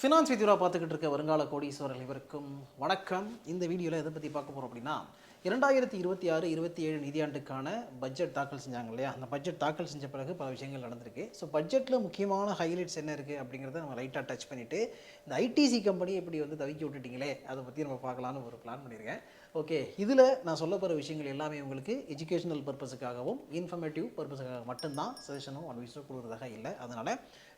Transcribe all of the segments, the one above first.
Finance வித்யூரா பார்த்துக்கிட்டு இருக்க வருங்கால கோடீஸ்வரர்கள் இவருக்கும் வணக்கம். இந்த வீடியோவில் எதை பற்றி பார்க்க போகிறோம் அப்படின்னா 2026-27 நிதியாண்டுக்கான பட்ஜெட் தாக்கல் செஞ்சாங்க இல்லையா? அந்த பட்ஜெட் தாக்கல் செஞ்ச பிறகு பல விஷயங்கள் நடந்திருக்கு. ஸோ பட்ஜெட்டில் முக்கியமான ஹைலைட்ஸ் என்ன இருக்குது அப்படிங்கிறத நம்ம லைட்டாக டச் பண்ணிவிட்டு இந்த ஐடிசி கம்பெனி எப்படி வந்து தவிக்க விட்டுட்டிங்களே அதை பற்றி நம்ம பார்க்கலான்னு ஒரு பிளான் பண்ணியிருக்கேன். ஓகே, இதில் நான் சொல்ல போகிற விஷயங்கள் எல்லாமே உங்களுக்கு எஜுகேஷனல் பர்பஸுக்காகவும் இன்ஃபர்மேட்டிவ் பர்பஸுக்காக மட்டும்தான் சஜஷனும் அட்வைஸும் கொடுக்குறதாக இல்லை. அதனால்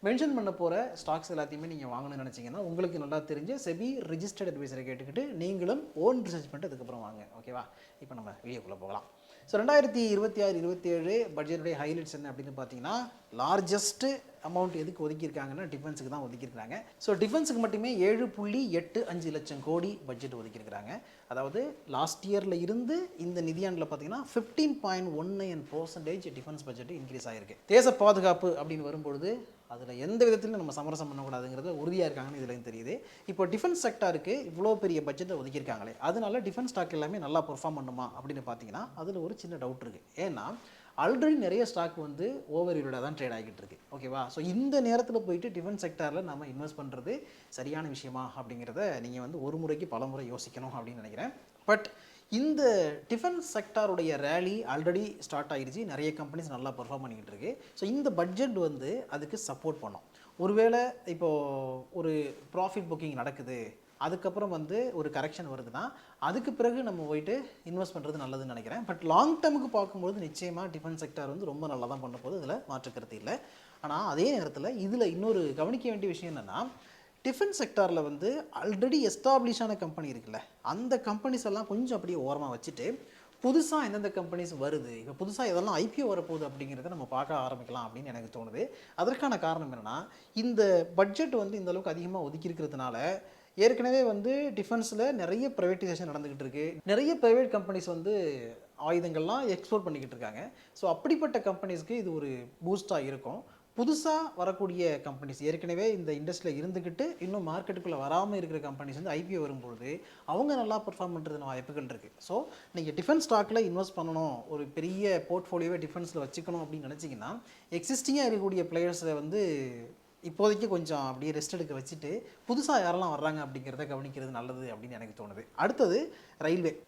மென்ஷன் பண்ண போகிற ஸ்டாக்ஸ் எல்லாத்தையுமே நீங்கள் வாங்கணும்னு நினச்சிங்கன்னா உங்களுக்கு நல்லா தெரிஞ்ச செபி ரிஜிஸ்டர்ட் அட்வைஸரை கேட்டுக்கிட்டு நீங்களும் ஓன் ரிசர்ச் பண்ணிட்டு அதுக்கப்புறம் வாங்க. ஓகேவா? இப்போ நம்ம வீடியோக்குள்ளே போகலாம். ஸோ 2026-27 பட்ஜெட்டுடைய ஹைலைட்ஸ் என்ன அப்படின்னு பார்த்தீங்கன்னா, லார்ஜஸ்ட்டு அமௌண்ட் எதுக்கு ஒதுக்கியிருக்காங்கன்னா டிஃபென்ஸுக்கு தான் ஒதுக்கியிருக்காங்க. ஸோ டிஃபென்ஸுக்கு மட்டுமே 7.85 லட்சம் கோடி பட்ஜெட் ஒதுக்கியிருக்கிறாங்க. அதாவது லாஸ்ட் இயரில் இருந்து இந்த நிதியாண்டில் பார்த்தீங்கன்னா 15.19% டிஃபென்ஸ் பட்ஜெட் இன்க்ரீஸ் ஆகிருக்கு. தேச பாதுகாப்பு அப்படின்னு வரும்பொழுது அதில் எந்த விதத்திலும் நம்ம சமரசம் பண்ணக்கூடாதுங்கிறது உறுதியாக இருக்காங்கன்னு இதில் தெரியுது. இப்போ டிஃபென்ஸ் செக்டாருக்கு இவ்வளோ பெரிய பட்ஜெட்டை ஒதுக்கியிருக்காங்களே, அதனால டிஃபென்ஸ் ஸ்டாக் எல்லாமே நல்லா பெர்ஃபார்ம் பண்ணுமா அப்படின்னு பார்த்தீங்கன்னா அதில் ஒரு சின்ன டவுட் இருக்குது. ஏன்னா ஆல்ரெடி நிறைய ஸ்டாக் வந்து ஓவர் யூரிடாக தான் ட்ரேட் ஆகிட்டு இருக்கு. ஓகேவா? ஸோ இந்த நேரத்தில் போயிட்டு டிஃபென்ஸ் செக்டாரில் நம்ம இன்வெஸ்ட் பண்ணுறது சரியான விஷயமா அப்படிங்கிறத நீங்கள் வந்து ஒரு முறைக்கு பல முறை யோசிக்கணும் அப்படின்னு நினைக்கிறேன். பட் இந்த டிஃபென்ஸ் செக்டாருடைய ரேலி ஆல்ரெடி ஸ்டார்ட் ஆகிடுச்சு. நிறைய கம்பெனிஸ் நல்லா பெர்ஃபார்ம் பண்ணிக்கிட்டு இருக்கு. ஸோ இந்த பட்ஜெட் வந்து அதுக்கு சப்போர்ட் பண்ணும். ஒருவேளை இப்போது ஒரு ப்ராஃபிட் புக்கிங் நடக்குது, அதுக்கப்புறம் வந்து ஒரு கரெக்ஷன் வருதுன்னா அதுக்கு பிறகு நம்ம போயிட்டு இன்வெஸ்ட் பண்ணுறது நல்லதுன்னு நினைக்கிறேன். பட் லாங் டேர்முக்கு பார்க்கும்போது நிச்சயமாக டிஃபென்ஸ் செக்டார் வந்து ரொம்ப நல்லா தான் பண்ண போகுது, இதில் மாற்றுக்கருத்து இல்லை. ஆனால் அதே நேரத்தில் இதில் இன்னொரு கவனிக்க வேண்டிய விஷயம் என்னென்னா, டிஃபென்ஸ் செக்டாரில் வந்து ஆல்ரெடி எஸ்டாப்ளிஷான கம்பெனி இருக்குல்ல, அந்த கம்பெனிஸ் எல்லாம் கொஞ்சம் அப்படியே ஓரமாக வச்சுட்டு புதுசாக எந்தெந்த கம்பெனிஸ் வருது, இப்போ புதுசாக இதெல்லாம் ஐபிஓ வரப்போகுது அப்படிங்கிறத நம்ம பார்க்க ஆரம்பிக்கலாம் அப்படின்னு எனக்கு தோணுது. அதற்கான காரணம் என்னென்னா, இந்த பட்ஜெட் வந்து இந்த அளவுக்கு அதிகமாக ஒதுக்கியிருக்கிறதுனால ஏற்கனவே வந்து டிஃபென்ஸில் நிறைய ப்ரைவேட்டைசேஷன் நடந்துக்கிட்டு இருக்குது. நிறைய ப்ரைவேட் கம்பெனிஸ் வந்து ஆயுதங்கள்லாம் எக்ஸ்போர்ட் பண்ணிக்கிட்டு இருக்காங்க. ஸோ அப்படிப்பட்ட கம்பெனிஸ்க்கு இது ஒரு பூஸ்டாக இருக்கும். புதுசாக வரக்கூடிய கம்பெனிஸ், ஏற்கனவே இந்த இண்டஸ்ட்ரியில் இருந்துக்கிட்டு இன்னும் மார்க்கெட்டுக்குள்ளே வராமல் இருக்கிற கம்பெனிஸ் வந்து ஐபிஓ வரும்பொழுது அவங்க நல்லா பெர்ஃபார்ம் பண்ணுறதுன வாய்ப்புகள் இருக்குது. ஸோ நீங்கள் டிஃபென்ஸ் ஸ்டாக்கில் இன்வெஸ்ட் பண்ணணும், ஒரு பெரிய போர்ட்ஃபோலியோவை டிஃபென்ஸில் வச்சுக்கணும் அப்படின்னு நினச்சிங்கன்னா எக்ஸிஸ்டிங்காக இருக்கக்கூடிய பிளேயர்ஸை வந்து இப்போதைக்கு கொஞ்சம் அப்படியே ரெஸ்ட் எடுக்க வச்சுட்டு புதுசாக யாரெல்லாம் வர்றாங்க அப்படிங்கிறத கவனிக்கிறது நல்லது அப்படின்னு எனக்கு தோணுது. அடுத்தது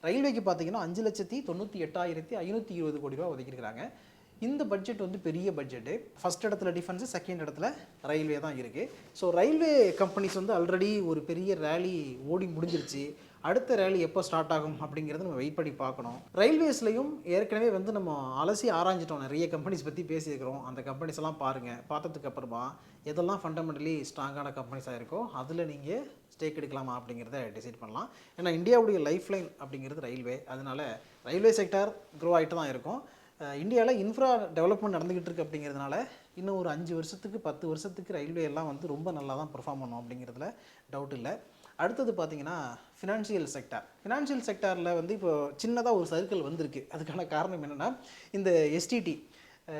ரயில்வேக்கு பார்த்தீங்கன்னா 5,98,520 கோடி ரூபா ஒதுக்கியிருக்கிறாங்க. இந்த பட்ஜெட் வந்து பெரிய பட்ஜெட்டு. ஃபஸ்ட் இடத்துல டிஃபென்ஸு, செகண்ட் இடத்துல ரயில்வே தான் இருக்குது. ஸோ ரயில்வே கம்பெனிஸ் வந்து ஆல்ரெடி ஒரு பெரிய ரேலி ஓடி முடிஞ்சிருச்சு. அடுத்த ரேலி எப்போ ஸ்டார்ட் ஆகும் அப்படிங்கிறது நம்ம வெயிட் பண்ணி பார்க்கணும். ரயில்வேஸ்லையும் ஏற்கனவே வந்து நம்ம அலசி ஆராய்ஞ்சிட்டோம், நிறைய கம்பெனிஸ் பற்றி பேசியிருக்கிறோம். அந்த கம்பெனிஸ் எல்லாம் பாருங்கள், பார்த்ததுக்கு அப்புறமா எதெல்லாம் ஃபண்டமெண்டலி ஸ்ட்ராங்கான கம்பெனிஸாக இருக்கோ அதில் நீங்கள் ஸ்டேக் எடுக்கலாமா அப்படிங்கிறத டிசைட் பண்ணலாம். ஏன்னா இந்தியாவுடைய லைஃப் லைன் அப்படிங்கிறது ரயில்வே. அதனால் ரயில்வே செக்டார் க்ரோ ஆகிட்டு தான் இருக்கும். இந்தியாவில் இன்ஃப்ரா டெவலப்மெண்ட் நடந்துக்கிட்டு இருக்குது அப்படிங்கிறதுனால இன்னும் ஒரு 5 வருஷத்துக்கு 10 வருஷத்துக்கு ரயில்வே எல்லாம் வந்து ரொம்ப நல்லா தான் பெர்ஃபார்ம் பண்ணும் அப்படிங்கிறதுல டவுட் இல்லை. அடுத்தது பார்த்தீங்கன்னா ஃபினான்ஷியல் செக்டாரில் வந்து இப்போ சின்னதாக ஒரு சர்க்கிள் வந்திருக்கு. அதுக்கான காரணம் என்னென்னா, இந்த எஸ்டிடி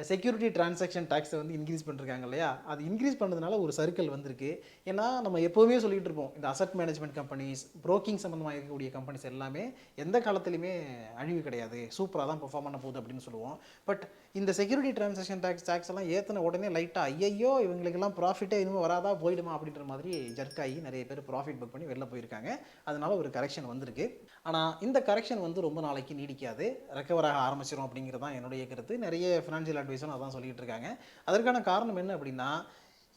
செக்யூரிட்டி டிரான்சாக்ஷன் டேக்ஸை வந்து இன்க்ரீஸ் பண்ணிருக்காங்க இல்லையா? அது இன்க்ரீஸ் பண்ணதுனால ஒரு சர்க்கிள் வந்திருக்கு. ஏன்னா நம்ம எப்போவுமே சொல்லிகிட்டு இருப்போம், இந்த அசட் மேனேஜ்மெண்ட் கம்பெனிஸ், ப்ரோக்கிங் சம்மந்தமாக இருக்கக்கூடிய கம்பெனிஸ் எல்லாமே எந்த காலத்துலையுமே அழிவு கிடையாது, சூப்பராக தான் பெர்ஃபார்ம் பண்ண போகுது அப்படின்னு சொல்லுவோம். பட் இந்த செக்யூரிட்டி டிரான்சாக்ஷன் டேக்ஸ் எல்லாம் ஏற்றின உடனே லைட்டாக ஐயோ இவங்களுக்கெல்லாம் ப்ராஃபிட்டே இனிமேல் வராதா போயிடுமா அப்படின்ற மாதிரி ஜர்க்காகி நிறைய பேர் ப்ராஃபிட் புக் பண்ணி வெளில போயிருக்காங்க. அதனால ஒரு கரெக்ஷன் வந்திருக்கு. ஆனால் இந்த கரெக்ஷன் வந்து ரொம்ப நாளைக்கு நீடிக்காது, ரெக்கவர் ஆக ஆரம்பிச்சிடும் அப்படிங்கிறது தான் என்னுடைய கருத்து. நிறைய ஃபினான்ஷியல் அட்வைஸும் அதான் சொல்லிட்டு இருக்காங்க. அதற்கான காரணம் என்ன அப்படின்னா,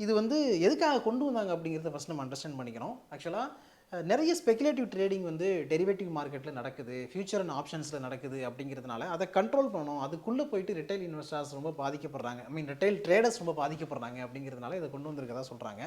இது வந்து எதுக்காக கொண்டு வந்தாங்க அப்படிங்கிறத ஃபஸ்ட் நம்ம அண்டர்ஸ்டாண்ட் பண்ணிக்கணும். ஆக்சுவலாக நிறைய ஸ்பெகுலேட்டிவ் ட்ரேடிங் வந்து டெரிவேட்டிவ் மார்க்கெட்டில் நடக்குது, ஃபியூச்சர் அண்ட் ஆப்ஷன்ஸில் நடக்குது அப்படிங்கிறதுனால அதை கண்ட்ரோல் பண்ணணும். அதுக்குள்ளே போயிட்டு ரிட்டைல் இன்வெஸ்டர்ஸ் ரொம்ப பாதிக்கப்படுறாங்க, ரிட்டைல் ட்ரேடர்ஸ் ரொம்ப பாதிக்கப்படுறாங்க அப்படிங்கிறதுனால இதை கொண்டு வந்திருக்கதா சொல்கிறாங்க.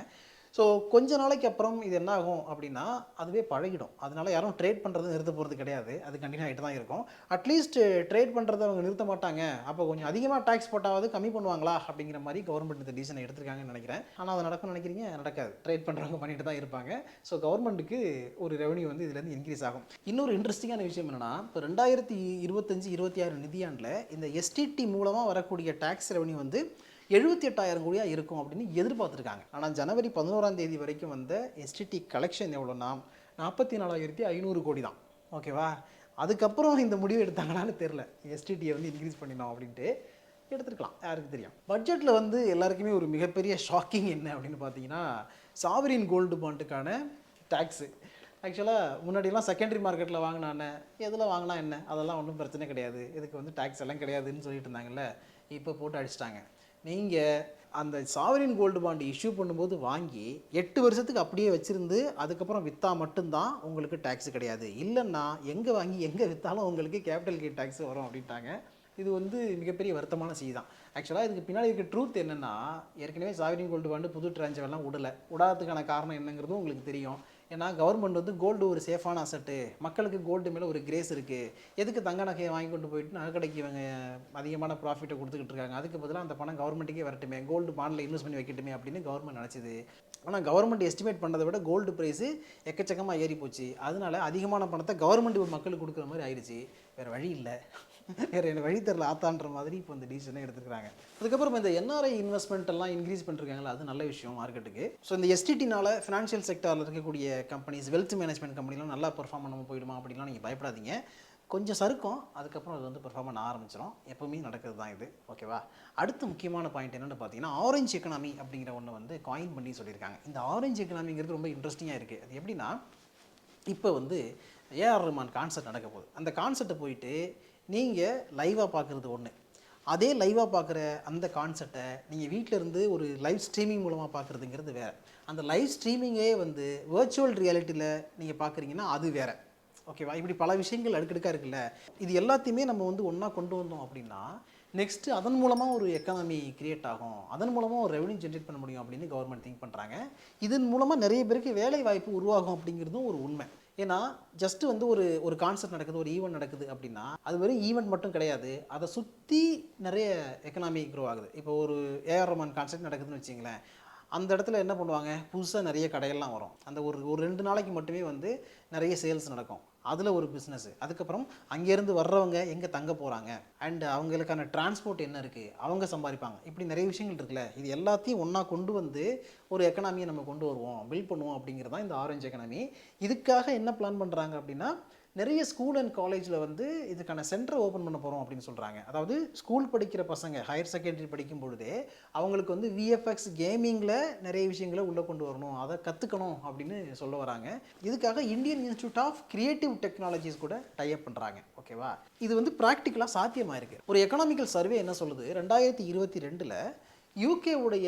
ஸோ கொஞ்ச நாளைக்கு அப்புறம் இது என்ன ஆகும் அப்படின்னா அதுவே பழகிடும். அதனால யாரும் ட்ரேட் பண்ணுறது நிறுத்த போகிறது கிடையாது, அது கண்டினியூ ஆகிட்டு தான் இருக்கும். அட்லீஸ்ட் ட்ரேட் பண்ணுறதை அவங்க நிறுத்த மாட்டாங்க, அப்போ கொஞ்சம் அதிகமாக டேக்ஸ் போட்டாவது கம்மி பண்ணுவாங்களா அப்படிங்கிற மாதிரி கவர்மெண்ட் இந்த டிசிஷனை எடுத்திருக்காங்கன்னு நினைக்கிறேன். ஆனால் அது நடக்கும்னு நினைக்கிறீங்க? நடக்காது. ட்ரேட் பண்ணுறவங்க பண்ணிட்டு தான் இருப்பாங்க. ஸோ கவர்மெண்ட்டுக்கு ஒரு ரெவன்யூ வந்து இதுலேருந்து இன்க்ரீஸ் ஆகும். இன்னொரு இன்ட்ரெஸ்டிங்கான விஷயம் என்னென்னா, இப்போ 2025-26 நிதியாண்டில் இந்த எஸ்டிடி மூலமாக வரக்கூடிய டேக்ஸ் ரெவன்யூ வந்து 78,000 கோடியாக இருக்கும் அப்படின்னு எதிர்பார்த்துருக்காங்க. ஆனால் ஜனவரி 11ஆம் தேதி வரைக்கும் வந்த எஸ்டிடி கலெக்ஷன் எவ்வளோனா 44,500 கோடி தான். ஓகேவா? அதுக்கப்புறம் இந்த முடிவு எடுத்தாங்களான்னு தெரில, எஸ்டிடியை வந்து இன்க்ரீஸ் பண்ணிடணும் அப்படின்ட்டு. எடுத்துருக்கலாம், யாருக்கு தெரியும். பட்ஜெட்டில் வந்து எல்லாருக்குமே ஒரு மிகப்பெரிய ஷாக்கிங் என்ன அப்படின்னு பார்த்தீங்கன்னா, சாவரின் கோல்டு பாண்டுக்கான டேக்ஸு. ஆக்சுவலாக முன்னாடியெல்லாம் செகண்டரி மார்க்கெட்டில் வாங்கினானே, எதில் வாங்கினா என்ன, அதெல்லாம் ஒன்றும் பிரச்சனை கிடையாது, இதுக்கு வந்து டேக்ஸ் எல்லாம் கிடையாதுன்னு சொல்லிட்டு இருந்தாங்கல்ல, இப்போ போட்டு அடிச்சிட்டாங்க. நீங்கள் அந்த சாவரின் கோல்டு பாண்டு இஷ்யூ பண்ணும்போது வாங்கி 8 வருஷத்துக்கு அப்படியே வச்சுருந்து அதுக்கப்புறம் விற்றா மட்டும்தான் உங்களுக்கு டேக்ஸ் கிடையாது, இல்லைன்னா எங்கே வாங்கி எங்கே விற்றாலும் உங்களுக்கு கேபிட்டல் கெயின் டேக்ஸ் வரும் அப்படின்ட்டாங்க. இது வந்து மிகப்பெரிய வருத்தமான செய்தி தான். ஆக்சுவலாக இதுக்கு பின்னாடி இருக்க ட்ரூத் என்னென்னா, ஏற்கனவே சாவரின் கோல்டு பாண்டு புது ட்ரான்ஸ்ஃபர்லாம் விடாததுக்கான காரணம் என்னங்கிறதும் உங்களுக்கு தெரியும். ஏன்னா கவர்மெண்ட் வந்து கோல்டு ஒரு சேஃபான அசட்டு, மக்களுக்கு கோல்டு மேலே ஒரு கிரேஸ் இருக்குது, எதுக்கு தங்க நகையை வாங்கி கொண்டு போயிட்டு நகைக்கடைக்கு இவங்க அதிகமான ப்ராஃபிட்டை கொடுத்துக்கிட்டு இருக்காங்க, அதுக்கு பதிலாக அந்த பணம் கவர்மெண்ட்டுக்கே வரட்டுமே, கோல்டு பாண்டில் இன்வெஸ்ட் பண்ணி வைக்கட்டுமே அப்படின்னு கவர்மெண்ட் நினச்சிது. ஆனால் கவர்மெண்ட் எஸ்டிமேட் பண்ணதை விட கோல்டு ப்ரைஸு எக்கச்சக்கமாக ஏறி போச்சு. அதனால அதிகமான பணத்தை கவர்மெண்ட் மக்களுக்கு கொடுக்குற மாதிரி ஆயிடுச்சு. வேறு வழி இல்லை, வேறு எனக்கு வழி தரல ஆத்தான்ற மாதிரி இப்போ இந்த டிசிஷனை எடுத்துக்கிறாங்க. அதுக்கப்புறம் இந்த என்ஆர்ஐ இன்வெஸ்ட்மெண்ட் எல்லாம் இன்க்ரீஸ் பண்ணிருக்காங்களா, அது நல்ல விஷயம் மார்க்கெட்டுக்கு. ஸோ இந்த எஸ்டிடினால ஃபினான்ஷியல் செக்டரில் இருக்கக்கூடிய கம்பெனிஸ், வெல்த் மேனேஜ்மெண்ட் கம்பெனிலாம் நல்லா பெர்ஃபார்ம் பண்ணாமல் போயிடுமா அப்படின்லாம் நீங்கள் பயப்படாதீங்க. கொஞ்சம் சறுக்கும், அதுக்கப்புறம் அது வந்து பெர்ஃபார்ம் பண்ண ஆரம்பிச்சிடும். எப்போவுமே நடக்கிறது தான் இது, ஓகேவா. அடுத்த முக்கியமான பாயிண்ட் என்னென்னு பார்த்தீங்கன்னா, ஆரஞ்சு எக்கனாமி அப்படிங்கிற ஒன்று வந்து காயின் பண்ணி சொல்லியிருக்காங்க. இந்த ஆரஞ்சு எக்கனாமிங்கிறது ரொம்ப இன்ட்ரெஸ்டிங்காக இருக்குது. அது எப்படின்னா, இப்போ வந்து ஏஆர் ரஹ்மான் கான்சர்ட் நடக்க போகுது. அந்த கான்சர்ட்டை போயிட்டு நீங்கள் லைவாக பார்க்குறது ஒன்று, அதே லைவாக பார்க்குற அந்த கான்செப்டை நீங்கள் வீட்டில் இருந்து ஒரு லைவ் ஸ்ட்ரீமிங் மூலமாக பார்க்குறதுங்கிறது வேறு. அந்த லைவ் ஸ்ட்ரீமிங்கே வந்து வர்ச்சுவல் ரியாலிட்டியில் நீங்கள் பார்க்குறீங்கன்னா அது வேறு, ஓகேவா. இப்படி பல விஷயங்கள் அடுக்கடுக்காக இருக்குல்ல, இது எல்லாத்தையுமே நம்ம வந்து ஒன்றா கொண்டு வந்தோம் அப்படின்னா நெக்ஸ்ட்டு அதன் மூலமாக ஒரு எக்கானமி கிரியேட் ஆகும், அதன் மூலமாக ஒரு ரெவன்யூ ஜென்ரேட் பண்ண முடியும் அப்படின்னு கவர்மெண்ட் திங்க் பண்ணுறாங்க. இதன் மூலமாக நிறைய பேருக்கு வேலை வாய்ப்பு உருவாகும் அப்படிங்கிறதும் ஒரு உண்மை. ஏன்னா ஜஸ்ட்டு வந்து ஒரு கான்செப்ட் நடக்குது, ஒரு ஈவெண்ட் நடக்குது அப்படின்னா அது வெறும் ஈவெண்ட் மட்டும் கிடையாது, அதை சுற்றி நிறைய எக்கனாமி க்ரோ ஆகுது. இப்போ ஒரு ஏஆர் ரஹ்மான் கான்செர்ட் நடக்குதுன்னு வச்சிங்களேன், அந்த இடத்துல என்ன பண்ணுவாங்க, புதுசாக நிறைய கடையெல்லாம் வரும். அந்த ஒரு 2 நாளைக்கு மட்டுமே வந்து நிறைய சேல்ஸ் நடக்கும், அதில் ஒரு பிஸ்னஸ். அதுக்கப்புறம் அங்கேருந்து வர்றவங்க எங்கே தங்க போகிறாங்க, அண்ட் அவங்களுக்கான டிரான்ஸ்போர்ட் என்ன இருக்குது, அவங்க சம்பாதிப்பாங்க. இப்படி நிறைய விஷயங்கள் இருக்குல்ல, இது எல்லாத்தையும் ஒன்றா கொண்டு வந்து ஒரு எக்கனாமியை நம்ம கொண்டு வருவோம், பில்ட் பண்ணுவோம் அப்படிங்கிறது தான் இந்த ஆரஞ்சு எக்கனாமி. இதுக்காக என்ன பிளான் பண்ணுறாங்க அப்படின்னா, நிறைய ஸ்கூல் அண்ட் காலேஜில் வந்து இதுக்கான சென்டரை ஓப்பன் பண்ண போகிறோம் அப்படின்னு சொல்கிறாங்க. அதாவது ஸ்கூல் படிக்கிற பசங்க ஹையர் செகண்டரி படிக்கும் பொழுதே அவங்களுக்கு வந்து விஎஃப்எக்ஸ் கேமிங்கில் நிறைய விஷயங்களை உள்ளே கொண்டு வரணும், அதை கற்றுக்கணும் அப்படின்னு சொல்ல வராங்க. இதுக்காக Indian institute of creative technologies கூட டைப் பண்ணுறாங்க, ஓகேவா. இது வந்து ப்ராக்டிக்கலாக சாத்தியமாக இருக்குது. ஒரு எக்கனாமிக்கல் சர்வே என்ன சொல்லுது, 2022 யூகே உடைய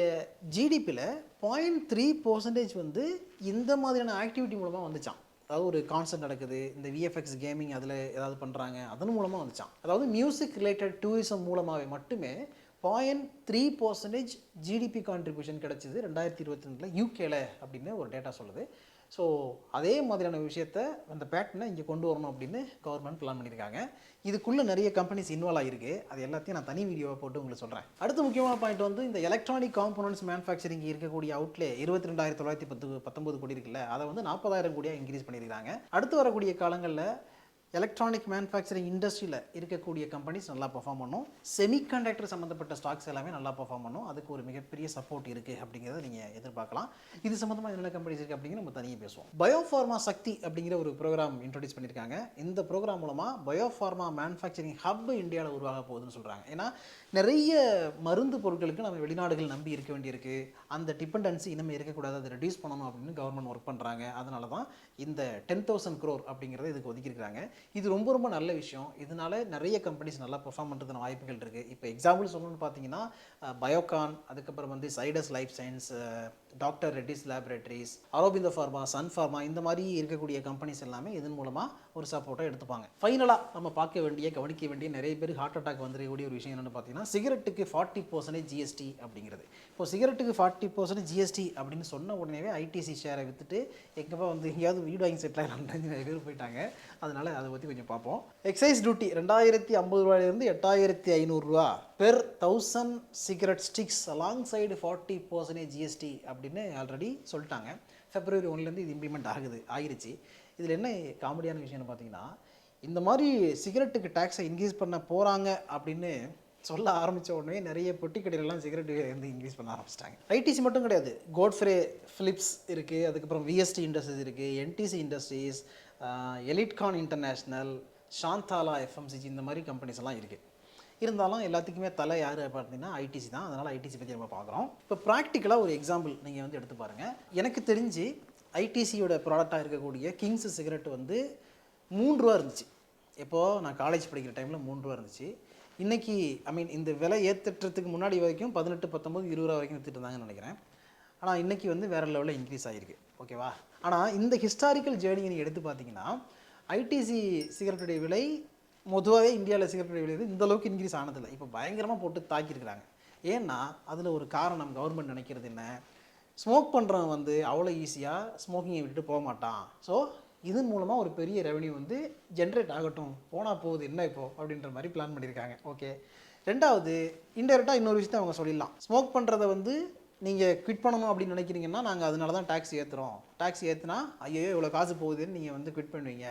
ஜிடிபியில் 0.3% வந்து இந்த மாதிரியான ஆக்டிவிட்டி மூலமாக வந்துச்சான். அதாவது ஒரு கான்சர்ட் நடக்குது, இந்த விஎஃப்எக்ஸ் கேமிங் அதில் ஏதாவது பண்ணுறாங்க, அதன் மூலமாக வந்துச்சான். அதாவது மியூசிக் ரிலேட்டட் டூரிசம் மூலமாகவே மட்டுமே 0.3% ஜிடிபி கான்ட்ரிபியூஷன் கிடச்சிது 2022 யூகேல அப்படின்னு ஒரு டேட்டா சொல்லுது. ஸோ அதே மாதிரியான விஷயத்த அந்த பேட்டர்னை இங்கே கொண்டு வரணும் அப்படின்னு கவர்மெண்ட் பிளான் பண்ணியிருக்காங்க. இதுக்குள்ளே நிறைய கம்பெனிஸ் இன்வால்வ் ஆகிருக்கு, அது எல்லாத்தையும் நான் தனி வீடியோவை போட்டு உங்களுக்கு சொல்கிறேன். அடுத்த முக்கியமான பாயிண்ட் வந்து இந்த எலக்ட்ரானிக் காம்போனன்ட்ஸ் மேனுஃபேக்சரிங் இருக்கக்கூடிய அவுட்லே 22,919 கோடி இருக்குல்ல, அதை வந்து 40,000 கோடியாக இன்க்ரீஸ் பண்ணியிருக்காங்க. அடுத்து வரக்கூடிய காலங்களில் எலக்ட்ரானிக் மேனுஃபேக்சரிங் இண்டஸ்ட்ரியில் இருக்கக்கூடிய கம்பெனிஸ் நல்லா பர்ஃபார்ம் பண்ணும், செமிகண்டக்டர் சம்மந்தப்பட்ட ஸ்டாக்ஸ் எல்லாமே நல்லா பர்ஃபார்ம் பண்ணும், அதுக்கு ஒரு மிகப்பெரிய சப்போர்ட் இருக்குது அப்படிங்கிறத நீங்கள் எதிர்பார்க்கலாம். இது சம்மந்தமாக என்னென்ன கம்பெனிஸ் இருக்குது அப்படிங்கிற நம்ம தனியாக பேசுவோம். பயோஃபார்மா சக்தி அப்படிங்கிற ஒரு ப்ரோக்ராம் இன்ட்ரடியூஸ் பண்ணியிருக்காங்க. இந்த ப்ரோக்ராம் மூலமாக பயோஃபார்மா மேனுஃபேக்சரிங் ஹப் இந்தியாவில் உருவாக போகுதுன்னு சொல்கிறாங்க. ஏன்னா நிறைய மருந்து பொருட்களுக்கு நம்ம வெளிநாடுகள் நம்பி இருக்க வேண்டியிருக்கு, அந்த டிபெண்டன்சி இனிமேல் இருக்கக்கூடாது, அதை ரெடியூஸ் பண்ணணும் அப்படின்னு கவர்மெண்ட் ஒர்க் பண்ணுறாங்க. அதனால தான் இந்த 10,000 crore அப்படிங்கிறத இதுக்கு ஒதுக்கியிருக்காங்க. இது ரொம்ப ரொம்ப நல்ல விஷயம். இதனால நிறைய கம்பெனிஸ் நல்லா பெர்ஃபார்ம் பண்ணுறதுன வாய்ப்புகள் இருக்குது. இப்போ எக்ஸாம்பிள் சொல்லணும்னு பார்த்தீங்கன்னா பயோகான், அதுக்கப்புறம் வந்து Zydus life science, doctor Reddy's laboratories, Aurobindo pharma, sun pharma, இந்த மாதிரி இருக்கக்கூடிய கம்பெனிஸ் எல்லாமே இதன் மூலமாக ஒரு சப்போர்ட்டாக எடுத்துப்பாங்க. ஃபைனலாக நம்ம பார்க்க வேண்டிய, கவனிக்க வேண்டிய, நிறைய பேர் ஹார்ட் அட்டாக் வந்துருக்கக்கூடிய ஒரு விஷயம் என்னென்னு பார்த்தீங்கன்னா, சிகரெட்டுக்கு 40% ஜிஎஸ்டி அப்படிங்கிறது. இப்போ சிகரெட்டுக்கு 40% ஜிஎஸ்டி அப்படின்னு சொன்ன உடனே ஐடிசி ஷேரை விற்றுட்டு எங்கேப்பா வந்து எங்கேயாவது வீடு வாங்கி செட்டில் ஆகலாம்னு நிறைய பேர் போயிட்டாங்க. அதனால் அதை பற்றி கொஞ்சம் பார்ப்போம். எக்ஸைஸ் டியூட்டி 2,050 ரூபாயிலிருந்து 8,500 ரூபா per 1000 cigarette sticks along side 40% GST அப்படின்னு ஆல்ரெடி சொல்லிட்டாங்க. February 1 இது இம்ப்ளிமெண்ட் ஆகிருச்சு. இதில் என்ன காமெடியான விஷயம்னு பார்த்தீங்கன்னா, இந்த மாதிரி சிகரெட்டுக்கு டேக்ஸை இன்க்ரீஸ் பண்ண போகிறாங்க அப்படின்னு சொல்ல ஆரம்பித்த உடனே நிறைய பொட்டி கடையிலலாம் சிகரெட் வந்து இன்க்ரீஸ் பண்ண ஆரம்பிச்சிட்டாங்க. ஐடிசி மட்டும் கிடையாது, கோட்ஃப்ரே ஃபிலிப்ஸ் இருக்குது, அதுக்கப்புறம் விஎஸ்டி இண்டஸ்ட்ரீஸ் இருக்குது, என்டிசி இண்டஸ்ட்ரீஸ், எலிட்கான் இன்டர்நேஷ்னல், சாந்தாலா எஃப்எம்சிஜி, இந்த மாதிரி கம்பெனிஸ் எல்லாம் இருக்குது. இருந்தாலும் எல்லாத்துக்குமே தலை யார் பார்த்தீங்கன்னா ஐடிசி தான். அதனால் ஐடிசி பற்றி நம்ம பார்க்குறோம். இப்போ ப்ராக்டிக்கலாக ஒரு எக்ஸாம்பிள் நீங்கள் வந்து எடுத்து பாருங்கள். எனக்கு தெரிஞ்சு ஐடிசியோட ப்ராடக்டாக இருக்கக்கூடிய கிங்ஸ் சிகரெட் வந்து ரூ. 3 இருந்துச்சு. எப்போது நான் காலேஜ் படிக்கிற டைமில் ரூ. 3 இருந்துச்சு. இன்றைக்கி இந்த விலை ஏற்றுறதுக்கு முன்னாடி வரைக்கும் 18, 19, 20 வரைக்கும் விற்றுட்டு இருந்தாங்கன்னு நினைக்கிறேன். ஆனால் இன்றைக்கி வந்து வேறு லெவலில் இன்க்ரீஸ் ஆகிருக்கு. ஓகேவா? ஆனால் இந்த ஹிஸ்டாரிக்கல் ஜேர்னியை நீங்கள் எடுத்து பார்த்தீங்கன்னா ஐடிசி சிகரெட்டுடைய விலை பொதுவாகவே இந்தியாவில் சிகரெட்டுடைய விலை வந்து இந்தளவுக்கு இன்க்ரீஸ் ஆனதில்லை. இப்போ பயங்கரமாக போட்டு தாக்கியிருக்கிறாங்க. ஏன்னா அதில் ஒரு காரணம் கவர்மெண்ட் நினைக்கிறது என்ன, ஸ்மோக் பண்ணுறவன் வந்து அவ்வளோ ஈஸியாக ஸ்மோக்கிங்கை விட்டுட்டு போக மாட்டான். ஸோ இதன் மூலமாக ஒரு பெரிய ரெவன்யூ வந்து ஜென்ரேட் ஆகட்டும், போனால் போகுது என்ன இப்போது அப்படின்ற மாதிரி பிளான் பண்ணியிருக்காங்க. ஓகே. ரெண்டாவது, இன்டெரக்டாக இன்னொரு விஷயத்தை அவங்க சொல்லிடலாம். ஸ்மோக் பண்ணுறதை வந்து நீங்கள் குவிட் பண்ணணும் அப்படின்னு நினைக்கிறீங்கன்னா நாங்கள் அதனால தான் டேக்ஸ் ஏற்றுறோம். டேக்ஸ் ஏற்றுனா ஐயோ இவ்வளோ காசு போகுதுன்னு நீங்கள் வந்து குவிட் பண்ணுவீங்க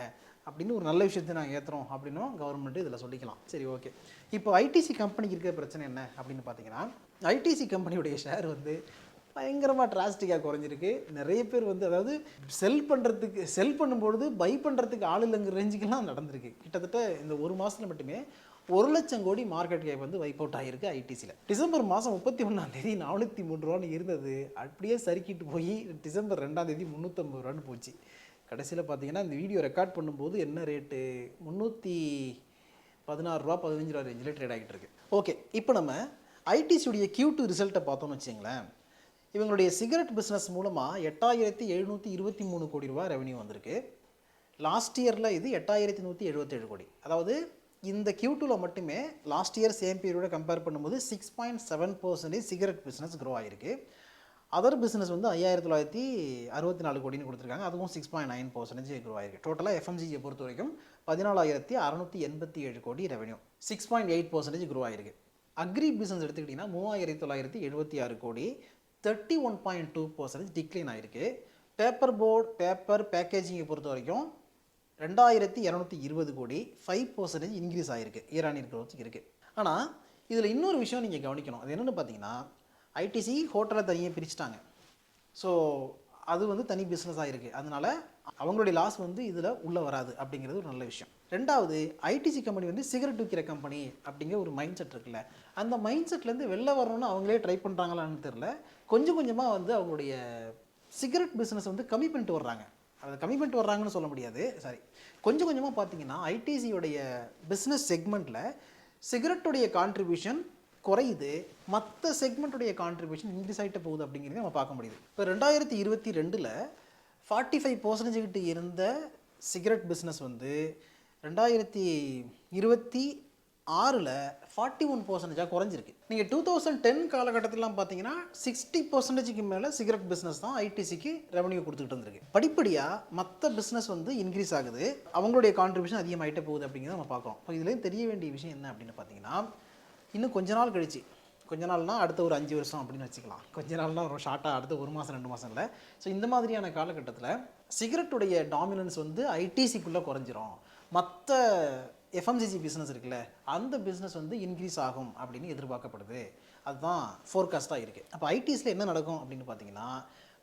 அப்படின்னு ஒரு நல்ல விஷயத்தை நாங்கள் ஏற்றுறோம் அப்படின்னும் கவர்மெண்ட்டு இதில் சொல்லிக்கலாம். சரி, ஓகே. இப்போ ஐடிசி கம்பெனிக்கு இருக்கிற பிரச்சனை என்ன அப்படின்னு பார்த்தீங்கன்னா, ஐடிசி கம்பெனியுடைய ஷேர் வந்து பயங்கரமாக டிராஸ்டிக்காக குறைஞ்சிருக்கு. நிறைய பேர் வந்து அதாவது செல் பண்ணும்பொழுது பை பண்ணுறதுக்கு ஆள் இல்லைங்கிற ரேஞ்சுக்கெல்லாம் நடந்திருக்கு. கிட்டத்தட்ட இந்த ஒரு மாதத்தில் மட்டுமே 1,00,000 கோடி மார்க்கெட் கேப் வந்து வைப் அவுட் ஆகிருக்கு ஐடிசியில். டிசம்பர் மாதம் 31 403 ரூபான்னு இருந்தது. அப்படியே சறுக்கிட்டு போய் டிசம்பர் 2 350 ரூபான்னு போச்சு. கடைசியில் பார்த்தீங்கன்னா இந்த வீடியோ ரெக்கார்ட் பண்ணும்போது என்ன ரேட்டு, 316 ரூபா 15 ரூபா ரேஞ்சில் ட்ரேட் ஆகிட்டு இருக்கு. ஓகே. இப்போ நம்ம ஐடிசியுடைய Q2 ரிசல்ட்டை பார்த்தோம்னு வச்சுங்களேன். இவங்களுடைய சிகரெட் பிஸ்னஸ் மூலமாக 8,723 கோடி ரூபா ரெவன்யூ வந்திருக்கு. லாஸ்ட் இயரில் இது 8,177 கோடி. அதாவது இந்த Q2வில் மட்டுமே லாஸ்ட் இயர் சேம் பீரியடோட கம்பேர் பண்ணும்போது 6.7% சிகரெட் பிஸ்னஸ் க்ரோ ஆகிருக்கு. அதர் பிஸ்னஸ் வந்து 5,964 கோடின்னு கொடுத்துருக்காங்க. அதுவும் 6.9% க்ரோ ஆகிருக்கு. டோட்டலாக எஃப்எம்சிஜியை பொறுத்த வரைக்கும் 14,687 கோடி ரெவன்யூ, 6.8% க்ரோ ஆகிருக்கு. அக்ரி பிஸ்னஸ் எடுத்துக்கிட்டிங்கன்னா 3,976 கோடி, 31.2% டிக்ளைன் ஆகிருக்கு. பேப்பர் போர்டு, பேப்பர் பேக்கேஜிங்கை பொறுத்த வரைக்கும் 2,220 கோடி, 5% இன்க்ரீஸ் ஆகிருக்கு. இயர் ஆன் இயர் க்ரோத் இருக்குது. ஆனால் இதில் இன்னொரு விஷயம் நீங்கள் கவனிக்கணும். அது என்னென்னு பார்த்தீங்கன்னா, ஐடிசி ஹோட்டலை தனியாக பிரிச்சுட்டாங்க. ஸோ அது வந்து தனி பிஸ்னஸ் ஆகிருக்கு. அதனால் அவங்களுடைய லாஸ் வந்து இதில் உள்ளே வராது அப்படிங்கிறது ஒரு நல்ல விஷயம். ரெண்டாவது, ஐடிசி கம்பெனி வந்து சிகரெட் விற்கிற கம்பெனி அப்படிங்கிற ஒரு மைண்ட் செட் இருக்குல்ல, அந்த மைண்ட் செட்லேருந்து வெளில வரணும்னு அவங்களே ட்ரை பண்ணுறாங்களான்னு தெரில. கொஞ்சம் கொஞ்சமாக வந்து அவங்களுடைய சிகரெட் பிஸ்னஸ் வந்து கம்மி பண்ணிட்டு வர்றாங்க. அதை கம்மி பண்ணிட்டு வர்றாங்கன்னு சொல்ல முடியாது, சாரி. கொஞ்சம் கொஞ்சமாக பார்த்தீங்கன்னா ஐடிசியோடைய பிஸ்னஸ் செக்மெண்ட்டில் சிகரெட்டுடைய கான்ட்ரிபியூஷன் குறையுது, மற்ற செக்மெண்ட்டுடைய கான்ட்ரிபியூஷன் இன்க்ரீஸ் ஆகிட்டு போகுது அப்படிங்கிறத நம்ம பார்க்க முடியுது. இப்போ 2022 45% கிட்ட இருந்த சிகரெட் பிஸ்னஸ் வந்து 2026 41% குறைஞ்சிருக்கு. நீங்கள் 2010 காலகட்டத்திலாம் பார்த்தீங்கன்னா 60%க்கு மேலே சிகரெட் பிஸ்னஸ் தான் ஐடிசிக்கு ரெவன்யூ கொடுத்துக்கிட்டு இருந்திருக்கு. படிப்படியாக மற்ற பிஸ்னஸ் வந்து இன்க்ரீஸ் ஆகுது, அவங்களுடைய கான்ட்ரிபியூஷன் அதிகமாகிட்டே போகுது அப்படிங்கிறத நம்ம பார்க்குறோம். இப்போ இதுலேயும் தெரிய வேண்டிய விஷயம் என்ன அப்படின்னு பார்த்தீங்கன்னா, இன்னும் கொஞ்ச நாள் கழிச்சு, கொஞ்ச நாள்னால் அடுத்த ஒரு 5 வருஷம் அப்படின்னு வச்சுக்கலாம், கொஞ்ச நாள்னால் ரொம்ப ஷார்ட்டாக அடுத்த 1 மாதம் 2 மாதம் இல்லை. ஸோ இந்த மாதிரியான காலகட்டத்தில் சிகரெட்டுடைய டாமினன்ஸ் வந்து ஐடிசிக்குள்ளே குறைஞ்சிரும், மற்ற எஃப்எம்சிஜி பிஸ்னஸ் இருக்குல்ல அந்த பிஸ்னஸ் வந்து இன்க்ரீஸ் ஆகும் அப்படின்னு எதிர்பார்க்கப்படுது. அதுதான் ஃபோர்காஸ்ட்டாக இருக்குது. அப்போ ஐடிஸில் என்ன நடக்கும் அப்படின்னு பார்த்தீங்கன்னா,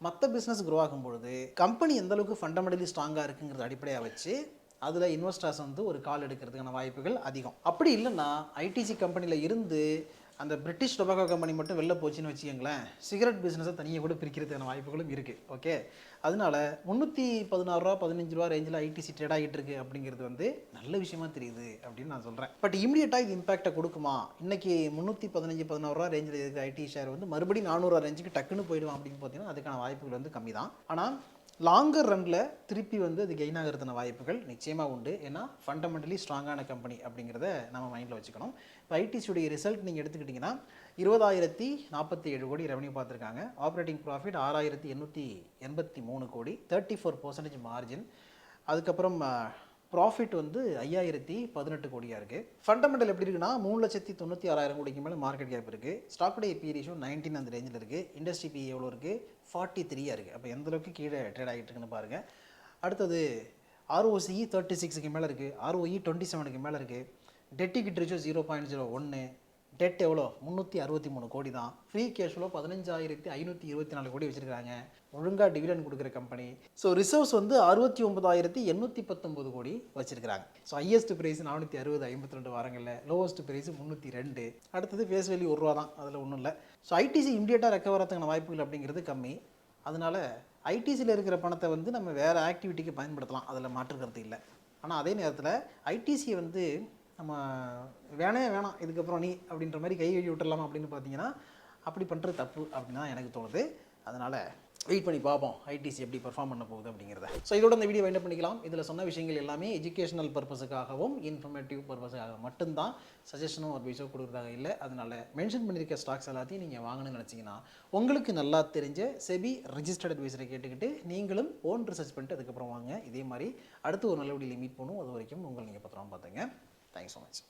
மற்ற பிஸ்னஸ் க்ரோ ஆகும்பொழுது கம்பெனி எந்தளவுக்கு ஃபண்டமெண்டலி ஸ்ட்ராங்காக இருக்குங்கிறத அடிப்படையாக வச்சு அதில் இன்வெஸ்டர்ஸ் வந்து ஒரு கால் எடுக்கிறதுக்கான வாய்ப்புகள் அதிகம். அப்படி இல்லைன்னா ஐடிசி கம்பெனியில் இருந்து அந்த பிரிட்டிஷ் டொபாக்கோ கம்பெனி மட்டும் வெளில போச்சுன்னு வச்சுக்கோங்களேன், சிகரெட் பிஸ்னஸை தனியாக கூட பிரிக்கிறதுக்கான வாய்ப்புகளும் இருக்குது. ஓகே. அதனால 316 ரூபா 15 ரூபா ரேஞ்சில் ஐடிசி ட்ரேட் ஆகிட்டு இருக்கு அப்படிங்கிறது வந்து நல்ல விஷயமா தெரியுது அப்படின்னு நான் சொல்கிறேன். பட் இமீடியட்டாக இது இம்பாக்டை கொடுக்குமா? இன்றைக்கி 315 16 ரூபா ரேஞ்சில் இருக்க ஐடி ஷேர் வந்து மறுபடியும் 400 ரூபா ரேஞ்சுக்கு டக்குன்னு போயிடுவான் அப்படின்னு பார்த்தீங்கன்னா அதுக்கான வாய்ப்புகள் வந்து கம்மி தான். ஆனால் லாங்கர் ரனில் திருப்பி வந்து அது கெயின் ஆகிறதுன வாய்ப்புகள் நிச்சயமாக உண்டு. ஏன்னா ஃபண்டமெண்டலி ஸ்ட்ராங்கான கம்பெனி அப்படிங்கிறத நம்ம மைண்டில் வச்சுக்கணும். இப்போ ஐடிசியுடைய ரிசல்ட் நீங்கள் எடுத்துக்கிட்டிங்கன்னா 20,047 கோடி ரெவன்யூ பார்த்துருக்காங்க. ஆப்ரேட்டிங் ப்ராஃபிட் 6,883 கோடி, 34% மார்ஜின். அதுக்கப்புறம் ப்ராஃபிட் வந்து 5,018 கோடியாக இருக்குது. ஃபண்டமெண்டல் எப்படி இருக்குன்னா 3,96,000 கோடிக்கு மேலே மார்க்கெட் கேப் இருக்குது. ஸ்டாக்குடைய பி ரேஷியோ 19 அந்த ரேஞ்சில் இருக்குது. இண்டஸ்ட்ரி பி எவ்வளோ இருக்குது? 43 இருக்குது. அப்போ எந்தளவுக்கு கீழே ட்ரேட் ஆகிட்டு இருக்குன்னு பாருங்கள். அடுத்தது ROCE 36க்கு மேலே இருக்குது, ROE 27க்கு மேலே இருக்குது, டெட் ஈக்விட்டி ரேஷியோ 0.01, டெட் எவ்வளோ 363 கோடி தான். ஃப்ரீ கேஷ் ஃப்ளோ 15,524 கோடி வச்சுருக்காங்க. ஒழுங்காக டிவிடெண்ட் கொடுக்குற கம்பெனி. ஸோ ரிசர்வ்ஸ் வந்து 69,819 கோடி வச்சுருக்காங்க. ஸோ ஹையஸ்ட் ப்ரைஸ் 460 52 வாரங்களில், லோவஸ்ட் ப்ரைஸ் 302. அடுத்தது ஃபேஸ் வேல்யூ ₹1 தான், அதில் ஒன்றும் இல்லை. ஸோ ஐடிசி இம்மிடியேட்டாக ரெக்கவர் ஆகிறதுக்கான வாய்ப்புகள் அப்படிங்கிறது கம்மி. அதனால் ஐடிசியில் இருக்கிற பணத்தை வந்து நம்ம வேறு ஆக்டிவிட்டிக்கு பயன்படுத்தலாம், அதில் மாற்றுக்கிறது இல்லை. ஆனால் அதே நேரத்தில் ஐடிசியை வந்து நம்ம வேணாம் இதுக்கப்புறம் நீ அப்படின்ற மாதிரி கை கழுவி விட்டுடலாமா அப்படின்னு பார்த்தீங்கன்னா அப்படி பண்ணுறது தப்பு அப்படின்னு தான் எனக்கு தோணுது. அதனால் வெயிட் பண்ணி பார்ப்போம் ஐடிசி எப்படி பர்ஃபார்ம் பண்ண போகுது அப்படிங்கிறத. ஸோ இதோட இந்த வீடியோ வைண்ட் பண்ணிக்கலாம். இதில் சொன்ன விஷயங்கள் எல்லாமே எஜுகேஷனல் பர்பஸுக்காகவும் இன்ஃபர்மேட்டிவ் பர்பஸுக்காக மட்டும்தான், சஜஷனும் அட்வைஸோ கொடுக்குறதாக இல்லை. அதனால் மென்ஷன் பண்ணியிருக்க ஸ்டாக்ஸ் எல்லாத்தையும் நீங்கள் வாங்கணும்னு நினச்சிங்கன்னா உங்களுக்கு நல்லா தெரிஞ்ச செபி ரெஜிஸ்டர்ட் அட்வைஸரை கேட்டுக்கிட்டு நீங்களும் ஓன் ரிசர்ச் பண்ணிட்டு அதுக்கப்புறம் வாங்க. இதே மாதிரி அடுத்து ஒரு நல்ல வீடியோவில் மீட் பண்ணுவோம். அது வரைக்கும் உங்களை நீங்கள் பத்திரமா பார்த்துங்க. Thanks so much.